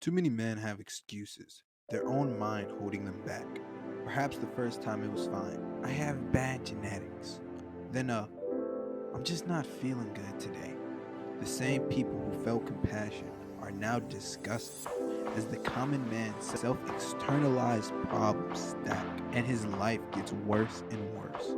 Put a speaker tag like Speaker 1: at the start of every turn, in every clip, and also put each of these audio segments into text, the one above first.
Speaker 1: Too many men have excuses, their own mind holding them back. Perhaps the first time it was fine. I have bad genetics. Then, I'm just not feeling good today. The same people who felt compassion are now disgusted as the common man's self-externalized problems stack and his life gets worse and worse.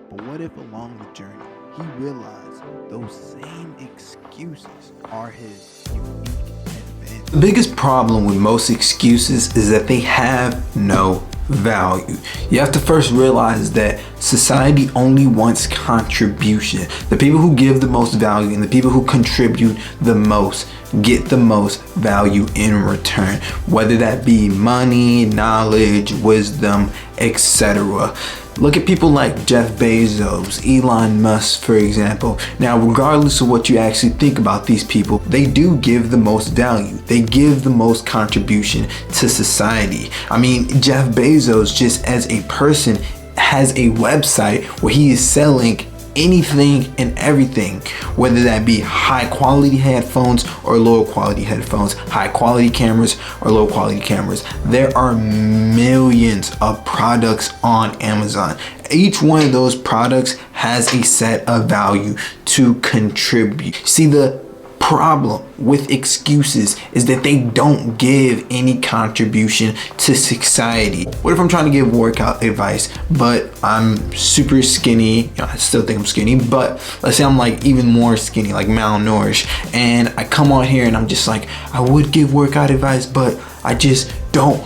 Speaker 1: But what if along the journey he realized those same excuses are his unique advantage?
Speaker 2: The biggest problem with most excuses is that they have no value. You have to first realize that society only wants contribution. The people who give the most value and the people who contribute the most get the most value in return, whether that be money, knowledge, wisdom, etc. Look at people like Jeff Bezos, Elon Musk, for example. Now, regardless of what you actually think about these people, they do give the most value. They give the most contribution to society. I mean, Jeff Bezos, just as a person, has a website where he is selling anything and everything, whether that be high quality headphones or low quality headphones, high quality cameras or low quality cameras. There are millions of products on Amazon. Each one of those products has a set of value to contribute. See, the problem with excuses is that they don't give any contribution to society. What if I'm trying to give workout advice, but I'm super skinny? I still think I'm skinny, but let's say I'm like even more skinny, like malnourished, and I come on here and I'm just like, I would give workout advice, but I just don't,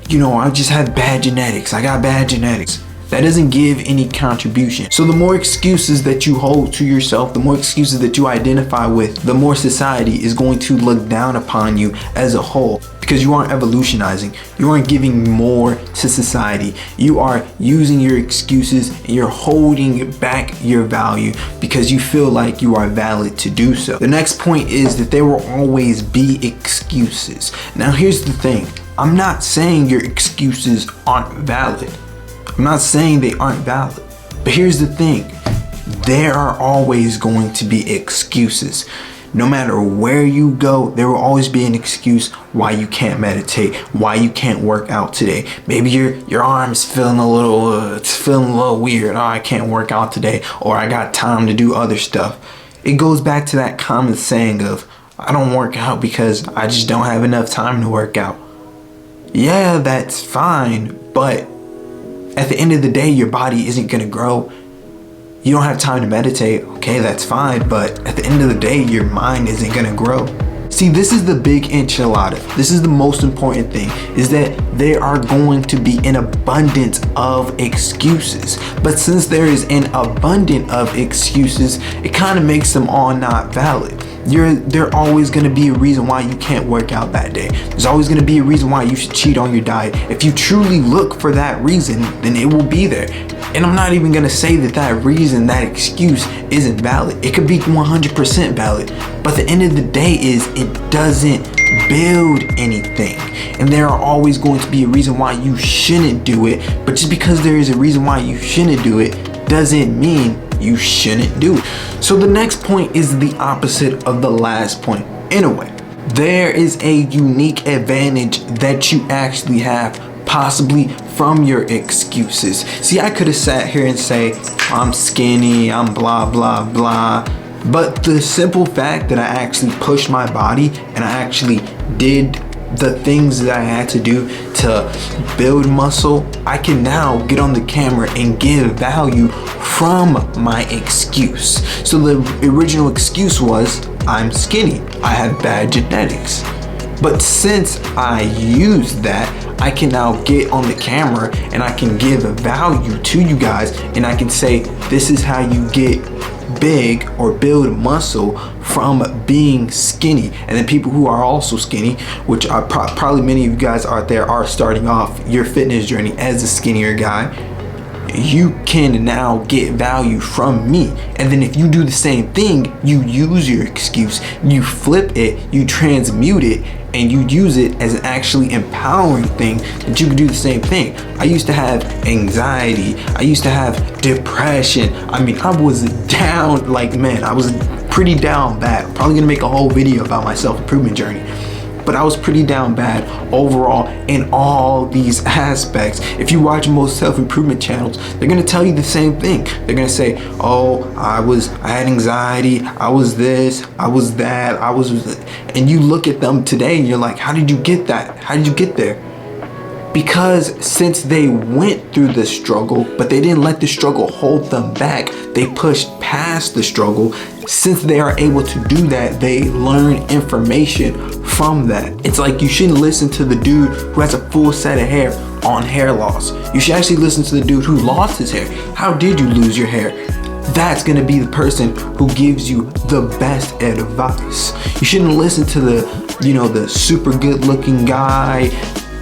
Speaker 2: I just have bad genetics. I got bad genetics. That doesn't give any contribution. So the more excuses that you hold to yourself, the more excuses that you identify with, the more society is going to look down upon you as a whole, because you aren't evolutionizing. You aren't giving more to society. You are using your excuses and you're holding back your value because you feel like you are valid to do so. The next point is that there will always be excuses. Now here's the thing. I'm not saying your excuses aren't valid. I'm not saying they aren't valid, but here's the thing. There are always going to be excuses. No matter where you go, there will always be an excuse why you can't meditate, why you can't work out today. Maybe your arm's feeling a little weird. Oh, I can't work out today, or I got time to do other stuff. It goes back to that common saying of, I don't work out because I just don't have enough time to work out. Yeah, that's fine, but at the end of the day, your body isn't gonna grow. You don't have time to meditate. Okay, that's fine, but at the end of the day, your mind isn't gonna grow. See, this is the big enchilada. This is the most important thing, is that there are going to be an abundance of excuses. But since there is an abundance of excuses, it kind of makes them all not valid. There always going to be a reason why you can't work out that day. There's always going to be a reason why you should cheat on your diet. If you truly look for that reason, then it will be there. And I'm not even going to say that reason, that excuse isn't valid. It could be 100% valid. But the end of the day is it doesn't build anything. And there are always going to be a reason why you shouldn't do it. But just because there is a reason why you shouldn't do it doesn't mean you shouldn't do it. So the next point is the opposite of the last point. In a way, there is a unique advantage that you actually have, possibly from your excuses. See, I could have sat here and say, I'm skinny, I'm blah, blah, blah. But the simple fact that I actually pushed my body and I actually did the things that I had to do to build muscle, I can now get on the camera and give value from my excuse. So the original excuse was, I'm skinny, I have bad genetics. But since I used that, I can now get on the camera and I can give value to you guys, and I can say, this is how you get big or build muscle from being skinny. And then people who are also skinny, which are probably many of you guys out there are starting off your fitness journey as a skinnier guy, you can now get value from me. And then if you do the same thing, you use your excuse, you flip it, you transmute it, and you use it as an actually empowering thing that you can do the same thing. I used to have anxiety. I used to have depression. I mean, I was down, like, man, I was pretty down bad. I'm probably gonna make a whole video about my self-improvement journey. but I was pretty down bad overall in all these aspects. If you watch most self-improvement channels, they're gonna tell you the same thing. They're gonna say, oh, I had anxiety, I was this, I was that, and you look at them today and you're like, how did you get that? How did you get there? Because since they went through the struggle, but they didn't let the struggle hold them back, they pushed past the struggle. Since they are able to do that, they learn information from that. It's like you shouldn't listen to the dude who has a full set of hair on hair loss. You should actually listen to the dude who lost his hair. How did you lose your hair? That's gonna be the person who gives you the best advice. You shouldn't listen to the super good looking guy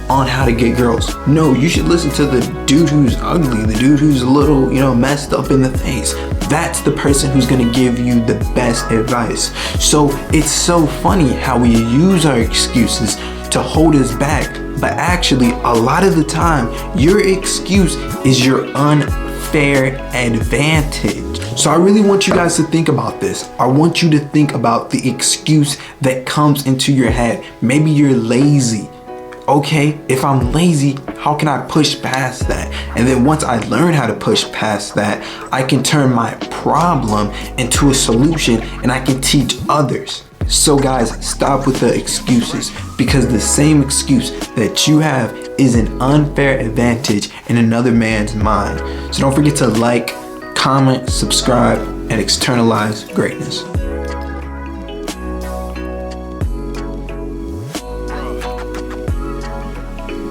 Speaker 2: on how to get girls. No, you should listen to the dude who's ugly, the dude who's a little, messed up in the face. That's the person who's gonna give you the best advice. So it's so funny how we use our excuses to hold us back, but actually a lot of the time, your excuse is your unfair advantage. So I really want you guys to think about this. I want you to think about the excuse that comes into your head. Maybe you're lazy. Okay, if I'm lazy, how can I push past that? And then once I learn how to push past that, I can turn my problem into a solution and I can teach others. So guys, stop with the excuses, because the same excuse that you have is an unfair advantage in another man's mind. So don't forget to like, comment, subscribe, and externalize greatness.